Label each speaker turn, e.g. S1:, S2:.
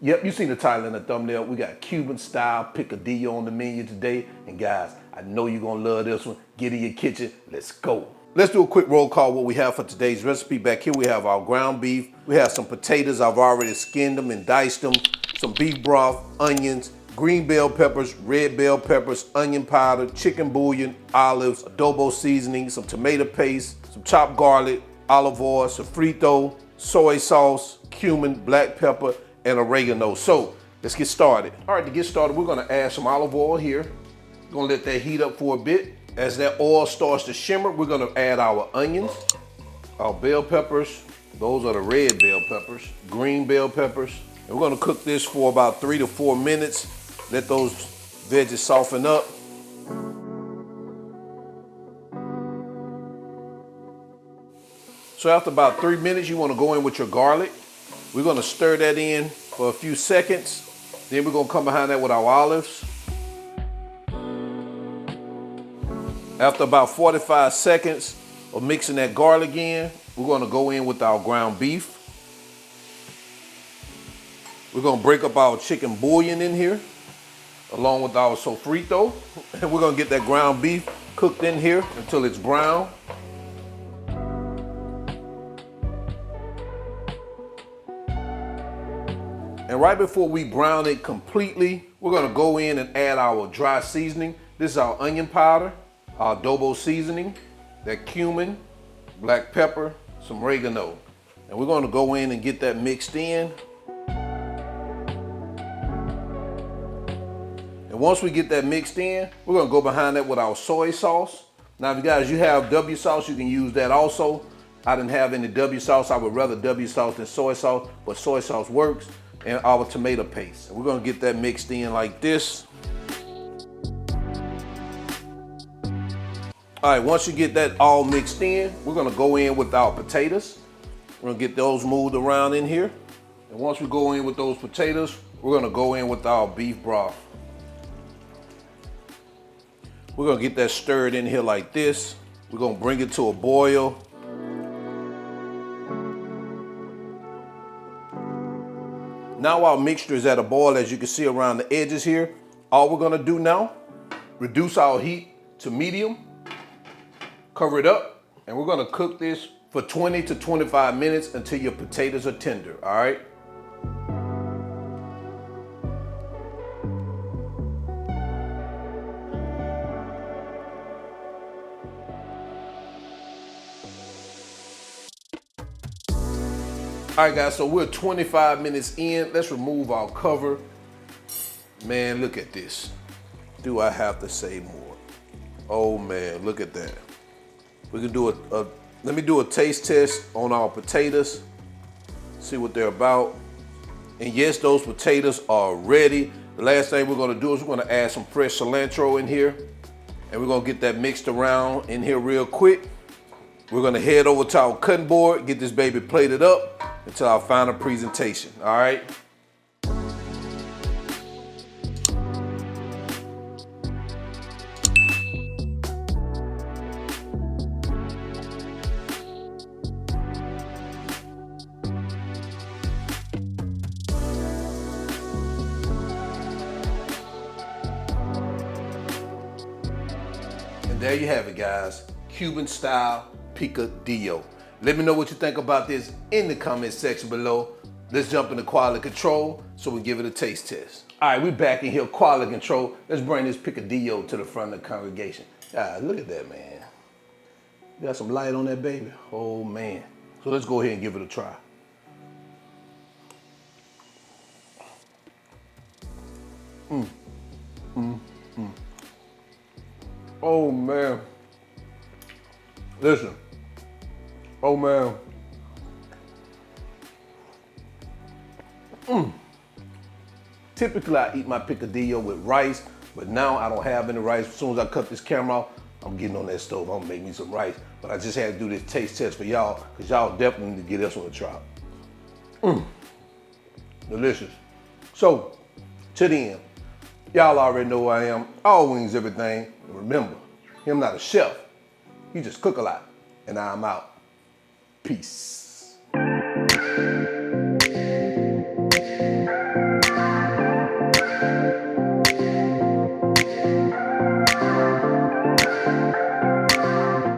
S1: Yep, you seen the title in the thumbnail. We got Cuban style picadillo on the menu today. And guys, I know you're gonna love this one. Get in your kitchen, let's go. Let's do a quick roll call what we have for today's recipe. Back here we have our ground beef. We have some potatoes. I've already skinned them and diced them. Some beef broth, onions, green bell peppers, red bell peppers, onion powder, chicken bouillon, olives, adobo seasoning, some tomato paste, some chopped garlic, olive oil, sofrito, soy sauce, cumin, black pepper, and oregano. So let's get started. All right, to get started, we're gonna add some olive oil here. We're gonna let that heat up for a bit. As that oil starts to shimmer, we're gonna add our onions, our bell peppers. Those are the red bell peppers, green bell peppers. And we're gonna cook this for about 3 to 4 minutes. Let those veggies soften up. So after about 3 minutes, you wanna go in with your garlic. We're gonna stir that in for a few seconds. Then we're gonna come behind that with our olives. After about 45 seconds of mixing that garlic in, we're gonna go in with our ground beef. We're gonna break up our chicken bouillon in here, along with our sofrito. And we're gonna get that ground beef cooked in here until it's brown. And right before we brown it completely, we're gonna go in and add our dry seasoning. This is our onion powder, our adobo seasoning, that cumin, black pepper, some oregano. And we're gonna go in and get that mixed in. And once we get that mixed in, we're gonna go behind that with our soy sauce. Now, if you guys, you have W sauce, you can use that also. I didn't have any W sauce. I would rather W sauce than soy sauce, but soy sauce works. And our tomato paste. And we're gonna get that mixed in like this. All right, once you get that all mixed in, we're gonna go in with our potatoes. We're gonna get those moved around in here. And once we go in with those potatoes, we're gonna go in with our beef broth. We're gonna get that stirred in here like this. We're gonna bring it to a boil. Now our mixture is at a boil, as you can see around the edges here. All we're gonna do now, reduce our heat to medium, cover it up, and we're gonna cook this for 20 to 25 minutes until your potatoes are tender, all right? All right, guys, so we're 25 minutes in. Let's remove our cover. Man, look at this. Do I have to say more? Oh man, look at that. We can do let me do a taste test on our potatoes. See what they're about. And yes, those potatoes are ready. The last thing we're gonna do is we're gonna add some fresh cilantro in here. And we're gonna get that mixed around in here real quick. We're gonna head over to our cutting board, get this baby plated up until our final presentation, all right? And there you have it, guys. Cuban style picadillo. Let me know what you think about this in the comment section below. Let's jump into quality control so we give it a taste test. All right, we're back in here, quality control. Let's bring this picadillo to the front of the congregation. Look at that, man. Got some light on that baby? Oh, man. So let's go ahead and give it a try. Oh, man. Listen. Oh man. Typically I eat my picadillo with rice, but now I don't have any rice. As soon as I cut this camera off, I'm getting on that stove. I'm gonna make me some rice. But I just had to do this taste test for y'all, because y'all definitely need to get this one a try. Delicious. So, to the end, y'all already know who I am. All wings, everything. And remember, I'm not a chef. You just cook a lot. And I'm out. Peace.